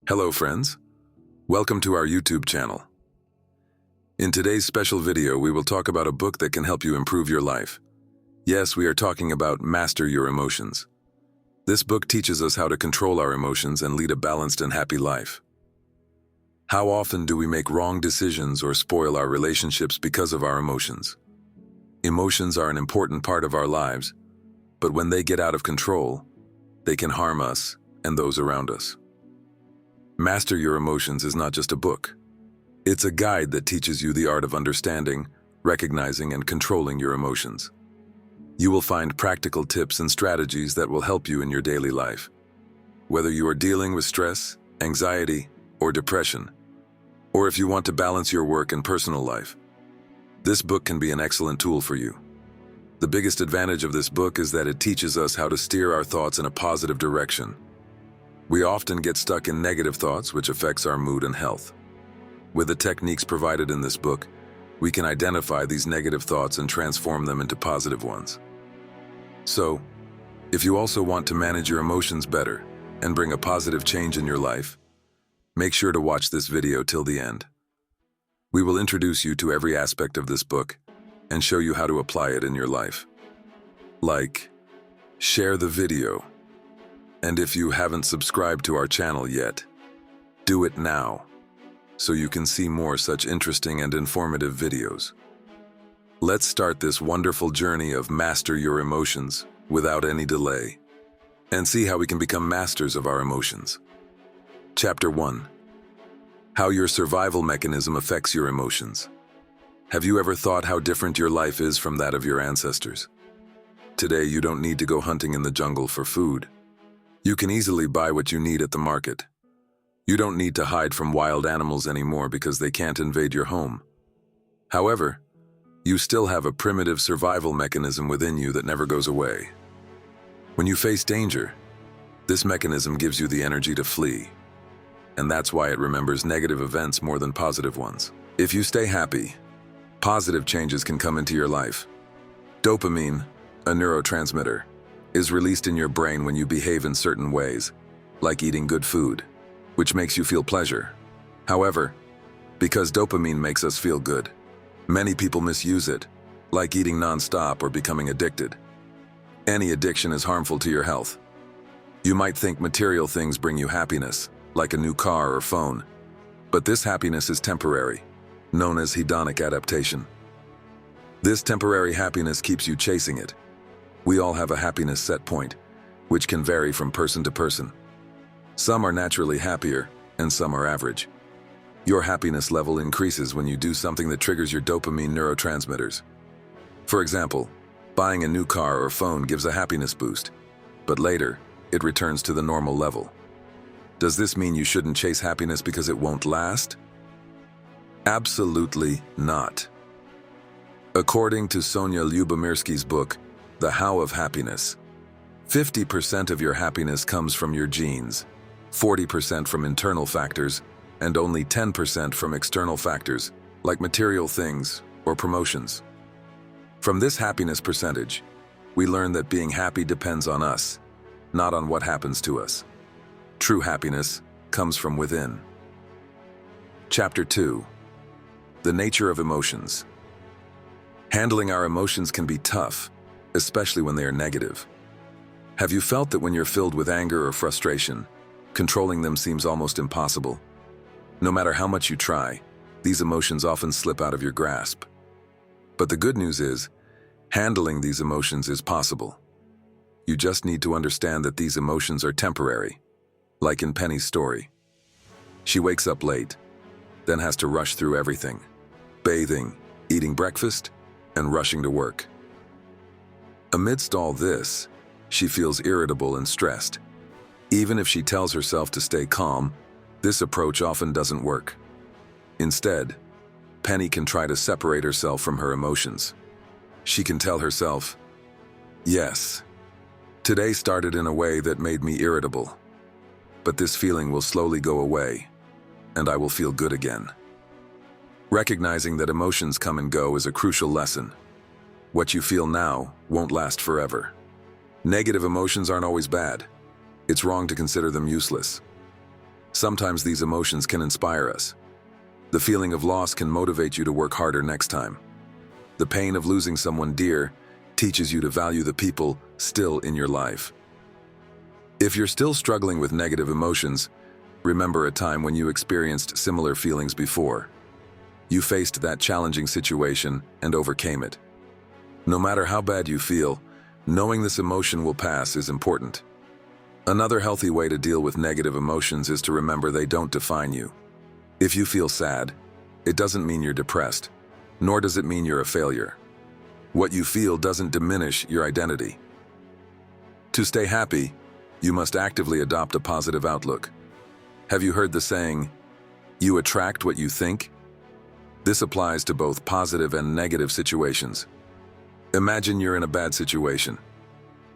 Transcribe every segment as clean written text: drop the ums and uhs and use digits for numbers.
Hello friends, welcome to our YouTube channel. In today's special video, we will talk about a book that can help you improve your life. Yes, we are talking about Master Your Emotions. This book teaches us how to control our emotions and lead a balanced and happy life. How often do we make wrong decisions or spoil our relationships because of our emotions? Emotions are an important part of our lives, but when they get out of control, they can harm us and those around us. Master Your Emotions is not just a book. It's a guide that teaches you the art of understanding, recognizing, and controlling your emotions. You will find practical tips and strategies that will help you in your daily life. Whether you are dealing with stress, anxiety, or depression, or if you want to balance your work and personal life, this book can be an excellent tool for you. The biggest advantage of this book is that it teaches us how to steer our thoughts in a positive direction. We often get stuck in negative thoughts, which affects our mood and health. With the techniques provided in this book, we can identify these negative thoughts and transform them into positive ones. So, if you also want to manage your emotions better and bring a positive change in your life, make sure to watch this video till the end. We will introduce you to every aspect of this book and show you how to apply it in your life. Like, share the video. And if you haven't subscribed to our channel yet, do it now, so you can see more such interesting and informative videos. Let's start this wonderful journey of Master Your Emotions without any delay, and see how we can become masters of our emotions. Chapter 1. How your survival mechanism affects your emotions. Have you ever thought how different your life is from that of your ancestors? Today, you don't need to go hunting in the jungle for food. You can easily buy what you need at the market. You don't need to hide from wild animals anymore because they can't invade your home. However, you still have a primitive survival mechanism within you that never goes away. When you face danger, this mechanism gives you the energy to flee. And that's why it remembers negative events more than positive ones. If you stay happy, positive changes can come into your life. Dopamine, a neurotransmitter, is released in your brain when you behave in certain ways, like eating good food, which makes you feel pleasure. However, because dopamine makes us feel good, many people misuse it, like eating non-stop or becoming addicted. Any addiction is harmful to your health. You might think material things bring you happiness, like a new car or phone, but this happiness is temporary, known as hedonic adaptation. This temporary happiness keeps you chasing it. We all have a happiness set point, which can vary from person to person. Some are naturally happier, and some are average. Your happiness level increases when you do something that triggers your dopamine neurotransmitters. For example, buying a new car or phone gives a happiness boost, but later, it returns to the normal level. Does this mean you shouldn't chase happiness because it won't last? Absolutely not. According to Sonia Lyubomirsky's book, The How of Happiness, 50% of your happiness comes from your genes, 40% from internal factors, and only 10% from external factors, like material things or promotions. From this happiness percentage, we learn that being happy depends on us, not on what happens to us. True happiness comes from within. Chapter 2. The Nature of Emotions. Handling our emotions can be tough, especially when they are negative. Have you felt that when you're filled with anger or frustration, controlling them seems almost impossible? No matter how much you try, these emotions often slip out of your grasp. But the good news is, handling these emotions is possible. You just need to understand that these emotions are temporary, like in Penny's story. She wakes up late, then has to rush through everything: bathing, eating breakfast, and rushing to work. Amidst all this, she feels irritable and stressed. Even if she tells herself to stay calm, this approach often doesn't work. Instead, Penny can try to separate herself from her emotions. She can tell herself, "Yes, today started in a way that made me irritable, but this feeling will slowly go away, and I will feel good again." Recognizing that emotions come and go is a crucial lesson. What you feel now won't last forever. Negative emotions aren't always bad. It's wrong to consider them useless. Sometimes these emotions can inspire us. The feeling of loss can motivate you to work harder next time. The pain of losing someone dear teaches you to value the people still in your life. If you're still struggling with negative emotions, remember a time when you experienced similar feelings before. You faced that challenging situation and overcame it. No matter how bad you feel, knowing this emotion will pass is important. Another healthy way to deal with negative emotions is to remember they don't define you. If you feel sad, it doesn't mean you're depressed, nor does it mean you're a failure. What you feel doesn't diminish your identity. To stay happy, you must actively adopt a positive outlook. Have you heard the saying, "You attract what you think"? This applies to both positive and negative situations. Imagine you're in a bad situation.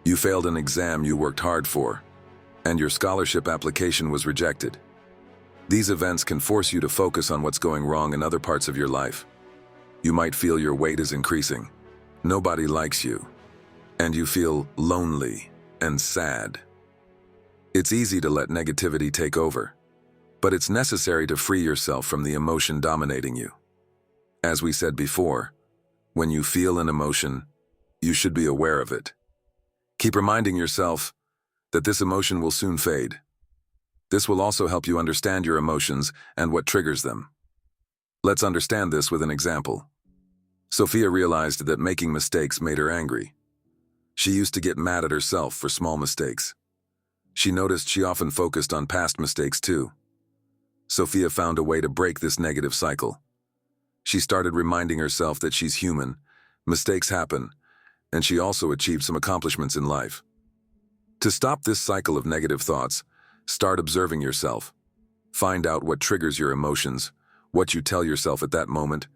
You failed an exam you worked hard for, and your scholarship application was rejected. These events can force you to focus on what's going wrong in other parts of your life. You might feel your weight is increasing, nobody likes you, and you feel lonely and sad. It's easy to let negativity take over, but it's necessary to free yourself from the emotion dominating you. As we said before, when you feel an emotion, you should be aware of it. Keep reminding yourself that this emotion will soon fade. This will also help you understand your emotions and what triggers them. Let's understand this with an example. Sophia realized that making mistakes made her angry. She used to get mad at herself for small mistakes. She noticed she often focused on past mistakes too. Sophia found a way to break this negative cycle. She started reminding herself that she's human, mistakes happen, and she also achieved some accomplishments in life. To stop this cycle of negative thoughts, start observing yourself. Find out what triggers your emotions, what you tell yourself at that moment,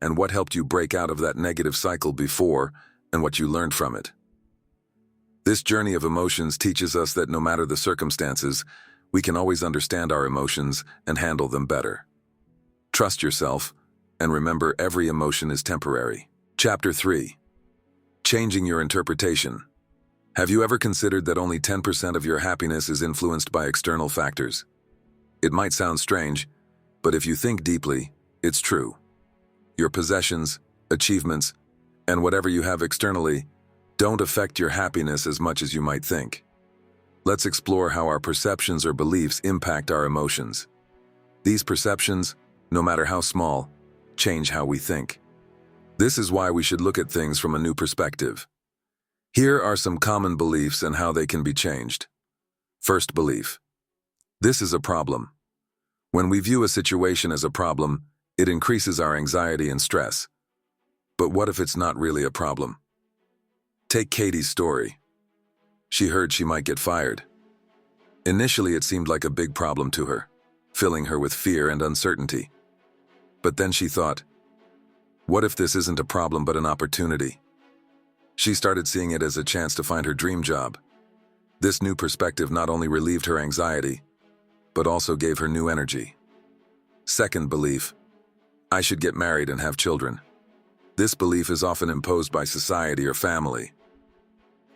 and what helped you break out of that negative cycle before, and what you learned from it. This journey of emotions teaches us that no matter the circumstances, we can always understand our emotions and handle them better. Trust yourself, and remember every emotion is temporary. Chapter 3. Changing your interpretation. Have you ever considered that only 10% of your happiness is influenced by external factors? It might sound strange, but if you think deeply, it's true. Your possessions, achievements, and whatever you have externally don't affect your happiness as much as you might think. Let's explore how our perceptions or beliefs impact our emotions. These perceptions, no matter how small, change how we think. This is why we should look at things from a new perspective. Here are some common beliefs and how they can be changed. First belief. This is a problem. When we view a situation as a problem, it increases our anxiety and stress. But what if it's not really a problem? Take Katie's story. She heard she might get fired. Initially, it seemed like a big problem to her, filling her with fear and uncertainty. But then she thought, what if this isn't a problem but an opportunity? She started seeing it as a chance to find her dream job. This new perspective not only relieved her anxiety, but also gave her new energy. Second belief, I should get married and have children. This belief is often imposed by society or family.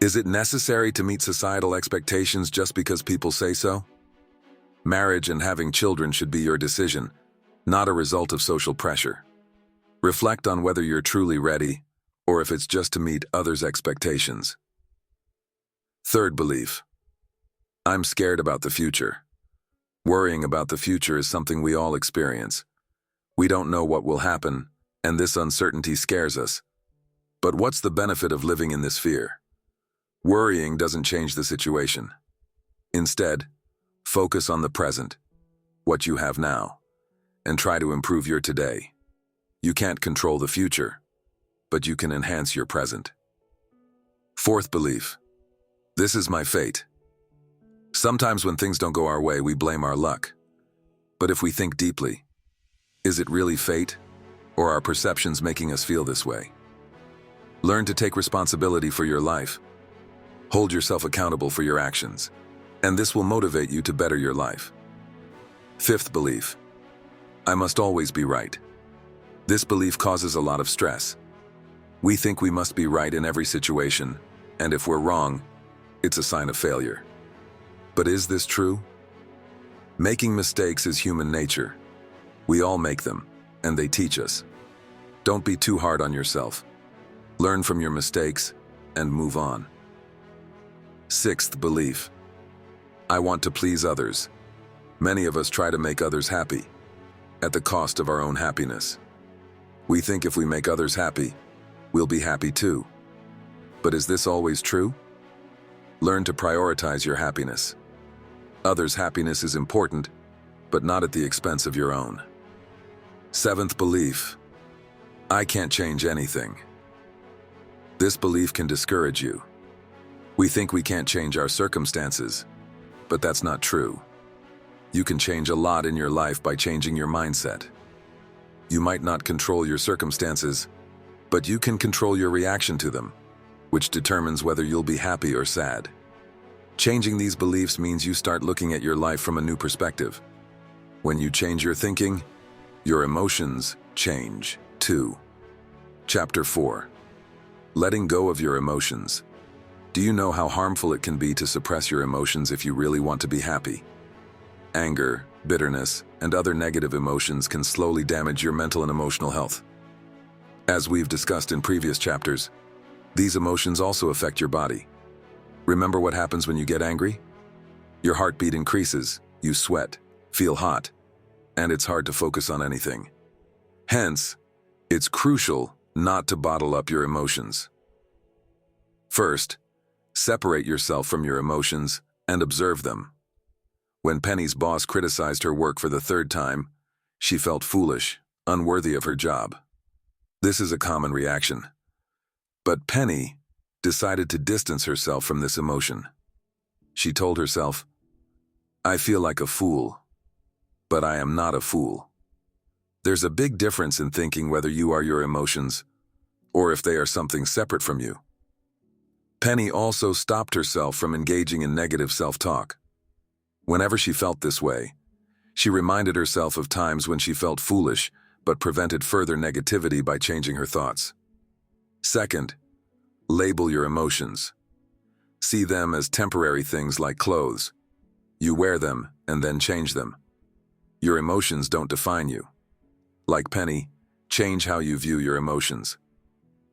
Is it necessary to meet societal expectations just because people say so? Marriage and having children should be your decision, not a result of social pressure. Reflect on whether you're truly ready, or if it's just to meet others' expectations. Third belief, I'm scared about the future. Worrying about the future is something we all experience. We don't know what will happen, and this uncertainty scares us. But what's the benefit of living in this fear? Worrying doesn't change the situation. Instead, focus on the present, what you have now, and try to improve your today. You can't control the future, but you can enhance your present. Fourth belief, this is my fate. Sometimes when things don't go our way, we blame our luck. But if we think deeply, is it really fate, or are perceptions making us feel this way? Learn to take responsibility for your life. Hold yourself accountable for your actions, and this will motivate you to better your life. Fifth belief, I must always be right. This belief causes a lot of stress. We think we must be right in every situation, and if we're wrong, it's a sign of failure. But is this true? Making mistakes is human nature. We all make them, and they teach us. Don't be too hard on yourself. Learn from your mistakes and move on. Sixth belief. I want to please others. Many of us try to make others happy, at the cost of our own happiness. We think if we make others happy, we'll be happy too. But is this always true? Learn to prioritize your happiness. Others' happiness is important, but not at the expense of your own. Seventh belief. I can't change anything. This belief can discourage you. We think we can't change our circumstances, but that's not true. You can change a lot in your life by changing your mindset. You might not control your circumstances, but you can control your reaction to them, which determines whether you'll be happy or sad. Changing these beliefs means you start looking at your life from a new perspective. When you change your thinking, your emotions change too. Chapter 4. Letting go of your emotions. Do you know how harmful it can be to suppress your emotions if you really want to be happy? Anger, bitterness, and other negative emotions can slowly damage your mental and emotional health. As we've discussed in previous chapters, these emotions also affect your body. Remember what happens when you get angry? Your heartbeat increases, you sweat, feel hot, and it's hard to focus on anything. Hence, it's crucial not to bottle up your emotions. First, separate yourself from your emotions and observe them. When Penny's boss criticized her work for the third time, she felt foolish, unworthy of her job. This is a common reaction. But Penny decided to distance herself from this emotion. She told herself, I feel like a fool, but I am not a fool. There's a big difference in thinking whether you are your emotions or if they are something separate from you. Penny also stopped herself from engaging in negative self-talk. Whenever she felt this way, she reminded herself of times when she felt foolish but prevented further negativity by changing her thoughts. Second, label your emotions. See them as temporary things like clothes. You wear them and then change them. Your emotions don't define you. Like Penny, change how you view your emotions.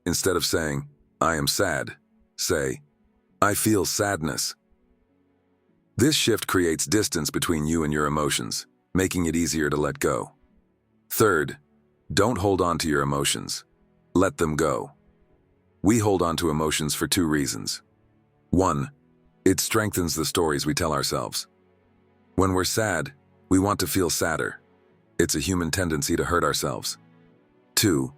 Instead of saying, I am sad, say, I feel sadness. This shift creates distance between you and your emotions, making it easier to let go. Third, don't hold on to your emotions. Let them go. We hold on to emotions for two reasons. 1, it strengthens the stories we tell ourselves. When we're sad, we want to feel sadder. It's a human tendency to hurt ourselves. 2,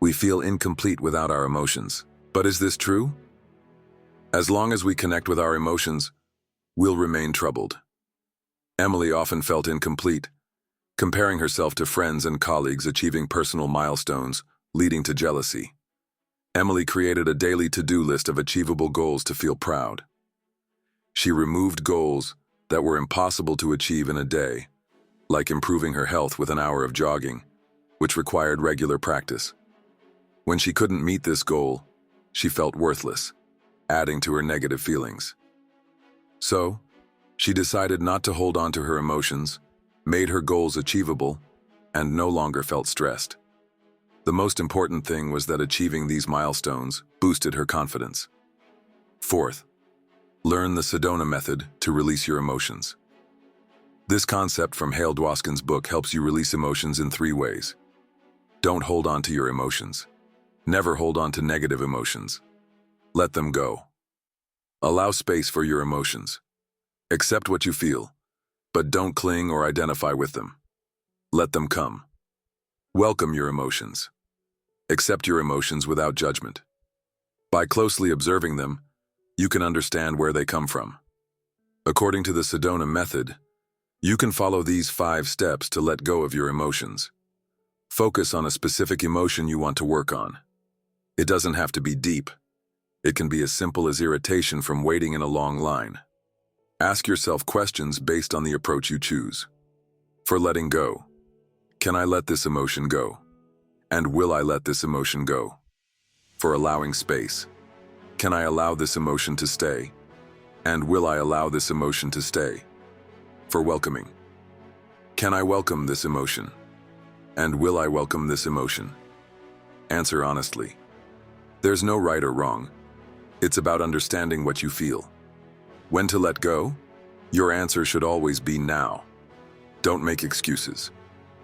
we feel incomplete without our emotions. But is this true? As long as we connect with our emotions, we'll remain troubled. Emily often felt incomplete, comparing herself to friends and colleagues achieving personal milestones, leading to jealousy. Emily created a daily to-do list of achievable goals to feel proud. She removed goals that were impossible to achieve in a day, like improving her health with an hour of jogging, which required regular practice. When she couldn't meet this goal, she felt worthless, adding to her negative feelings. So, she decided not to hold on to her emotions, made her goals achievable, and no longer felt stressed. The most important thing was that achieving these milestones boosted her confidence. Fourth, learn the Sedona method to release your emotions. This concept from Hale Dwoskin's book helps you release emotions in 3 ways. Don't hold on to your emotions. Never hold on to negative emotions. Let them go. Allow space for your emotions. Accept what you feel, but don't cling or identify with them. Let them come. Welcome your emotions. Accept your emotions without judgment. By closely observing them, you can understand where they come from. According to the Sedona method, you can follow these 5 steps to let go of your emotions. Focus on a specific emotion you want to work on. It doesn't have to be deep. It can be as simple as irritation from waiting in a long line. Ask yourself questions based on the approach you choose. For letting go, can I let this emotion go? And will I let this emotion go? For allowing space, can I allow this emotion to stay? And will I allow this emotion to stay? For welcoming, Can I welcome this emotion? And will I welcome this emotion? Answer honestly. There's no right or wrong. It's about understanding what you feel. When to let go? Your answer should always be now. Don't make excuses.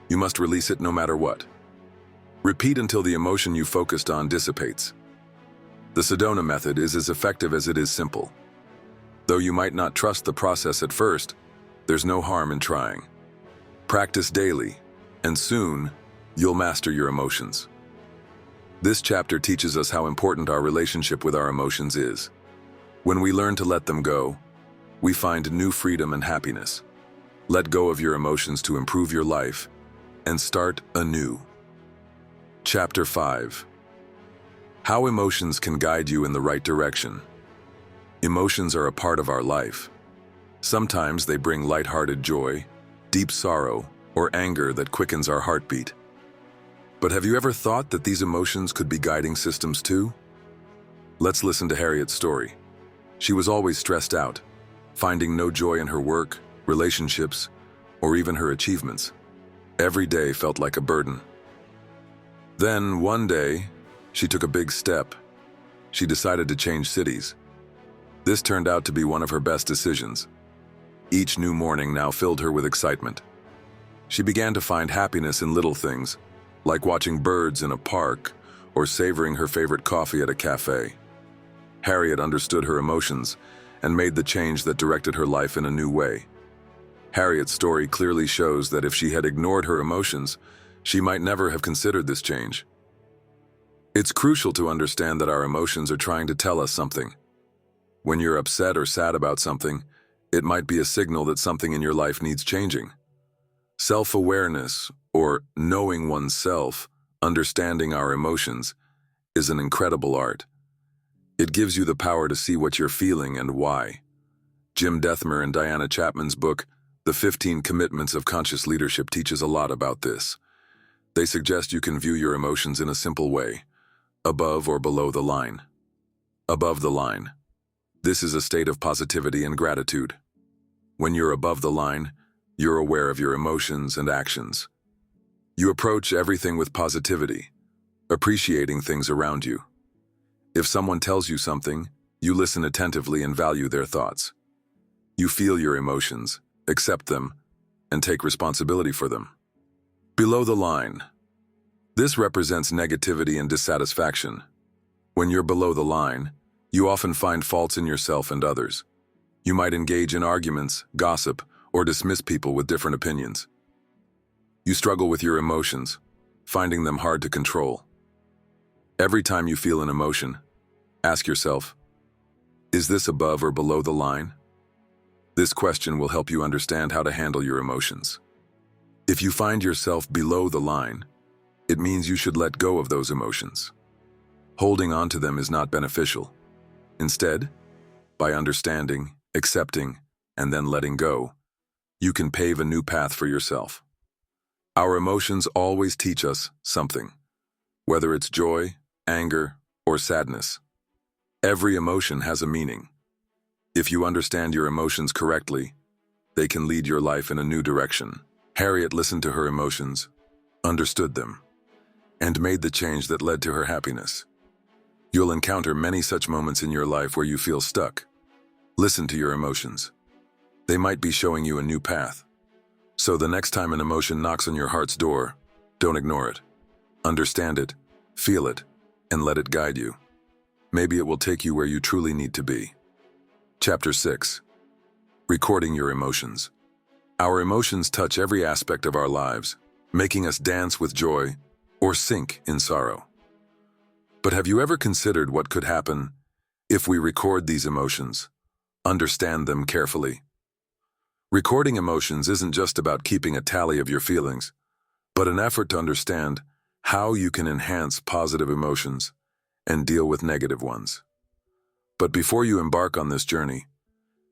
You must release it no matter what. Repeat until the emotion you focused on dissipates. The Sedona method is as effective as it is simple. Though you might not trust the process at first, there's no harm in trying. Practice daily, and soon, you'll master your emotions. This chapter teaches us how important our relationship with our emotions is. When we learn to let them go, we find new freedom and happiness. Let go of your emotions to improve your life and start anew. Chapter 5. How emotions can guide you in the right direction. Emotions are a part of our life. Sometimes they bring lighthearted joy, deep sorrow, or anger that quickens our heartbeat. But have you ever thought that these emotions could be guiding systems too? Let's listen to Harriet's story. She was always stressed out, finding no joy in her work, relationships, or even her achievements. Every day felt like a burden. Then, one day, she took a big step. She decided to change cities. This turned out to be one of her best decisions. Each new morning now filled her with excitement. She began to find happiness in little things, like watching birds in a park or savoring her favorite coffee at a cafe. Harriet understood her emotions and made the change that directed her life in a new way. Harriet's story clearly shows that if she had ignored her emotions, she might never have considered this change. It's crucial to understand that our emotions are trying to tell us something. When you're upset or sad about something, it might be a signal that something in your life needs changing. Self-awareness, or knowing oneself, understanding our emotions, is an incredible art. It gives you the power to see what you're feeling and why. Jim Dethmer and Diana Chapman's book, The 15 Commitments of Conscious Leadership, teaches a lot about this. They suggest you can view your emotions in a simple way, above or below the line. Above the line. This is a state of positivity and gratitude. When you're above the line, you're aware of your emotions and actions. You approach everything with positivity, appreciating things around you. If someone tells you something, you listen attentively and value their thoughts. You feel your emotions, accept them, and take responsibility for them. Below the line. This represents negativity and dissatisfaction. When you're below the line, you often find faults in yourself and others. You might engage in arguments, gossip, or dismiss people with different opinions. You struggle with your emotions, finding them hard to control. Every time you feel an emotion, ask yourself, is this above or below the line? This question will help you understand how to handle your emotions. If you find yourself below the line, it means you should let go of those emotions. Holding on to them is not beneficial. Instead, by understanding, accepting, and then letting go, you can pave a new path for yourself. Our emotions always teach us something, whether it's joy, anger, or sadness. Every emotion has a meaning. If you understand your emotions correctly, they can lead your life in a new direction. Harriet listened to her emotions, understood them, and made the change that led to her happiness. You'll encounter many such moments in your life where you feel stuck. Listen to your emotions. They might be showing you a new path. So the next time an emotion knocks on your heart's door, don't ignore it. Understand it, feel it, and let it guide you. Maybe it will take you where you truly need to be. Chapter 6. Recording your emotions. Our emotions touch every aspect of our lives, making us dance with joy or sink in sorrow. But have you ever considered what could happen if we record these emotions, understand them carefully? Recording emotions isn't just about keeping a tally of your feelings, but an effort to understand how you can enhance positive emotions and deal with negative ones. But before you embark on this journey,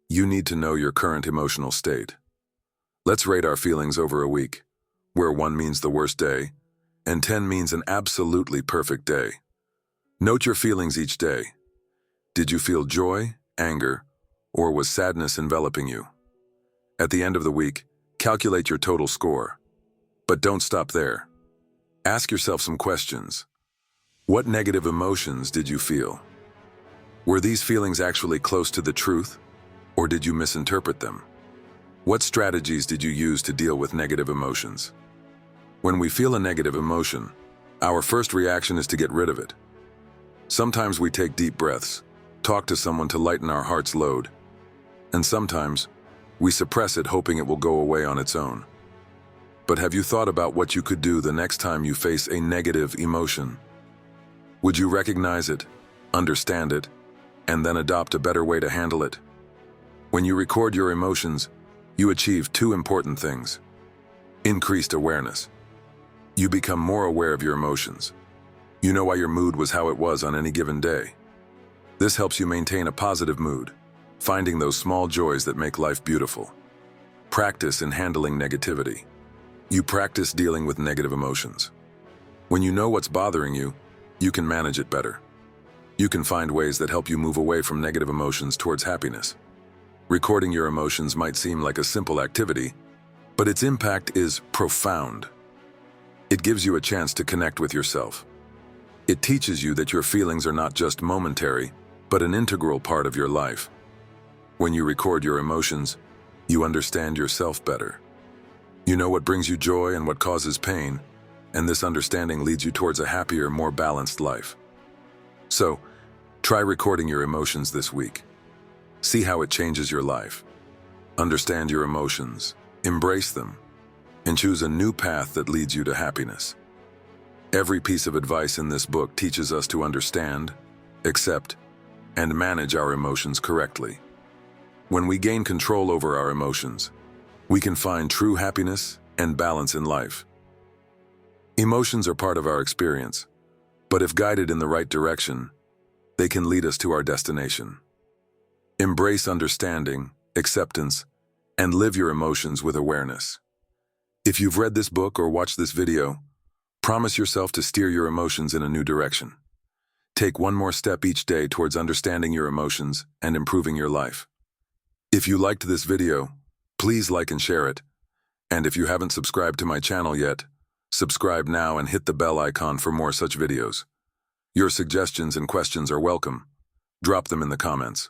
you need to know your current emotional state. Let's rate our feelings over a week, where 1 means the worst day, and 10 means an absolutely perfect day. Note your feelings each day. Did you feel joy, anger, or was sadness enveloping you? At the end of the week, Calculate your total score. But don't stop there. Ask yourself some questions. What negative emotions did you feel? Were these feelings actually close to the truth, or did you misinterpret them? What strategies did you use to deal with negative emotions? When we feel a negative emotion, our first reaction is to get rid of it. Sometimes we take deep breaths, talk to someone to lighten our heart's load, and sometimes we suppress it hoping it will go away on its own. But have you thought about what you could do the next time you face a negative emotion? Would you recognize it, understand it, and then adopt a better way to handle it? When you record your emotions, you achieve two important things. Increased awareness. You become more aware of your emotions. You know why your mood was how it was on any given day. This helps you maintain a positive mood, finding those small joys that make life beautiful. Practice in handling negativity. You practice dealing with negative emotions. When you know what's bothering you, you can manage it better. You can find ways that help you move away from negative emotions towards happiness. Recording your emotions might seem like a simple activity, but its impact is profound. It gives you a chance to connect with yourself. It teaches you that your feelings are not just momentary, but an integral part of your life. When you record your emotions, you understand yourself better. You know what brings you joy and what causes pain, and this understanding leads you towards a happier, more balanced life. So, try recording your emotions this week. See how it changes your life. Understand your emotions, embrace them, and choose a new path that leads you to happiness. Every piece of advice in this book teaches us to understand, accept, and manage our emotions correctly. When we gain control over our emotions, we can find true happiness and balance in life. Emotions are part of our experience, but if guided in the right direction, they can lead us to our destination. Embrace understanding, acceptance, and live your emotions with awareness. If you've read this book or watched this video, promise yourself to steer your emotions in a new direction. Take one more step each day towards understanding your emotions and improving your life. If you liked this video, please like and share it. And if you haven't subscribed to my channel yet, subscribe now and hit the bell icon for more such videos. Your suggestions and questions are welcome. Drop them in the comments.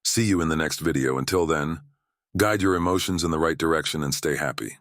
See you in the next video. Until then, guide your emotions in the right direction and stay happy.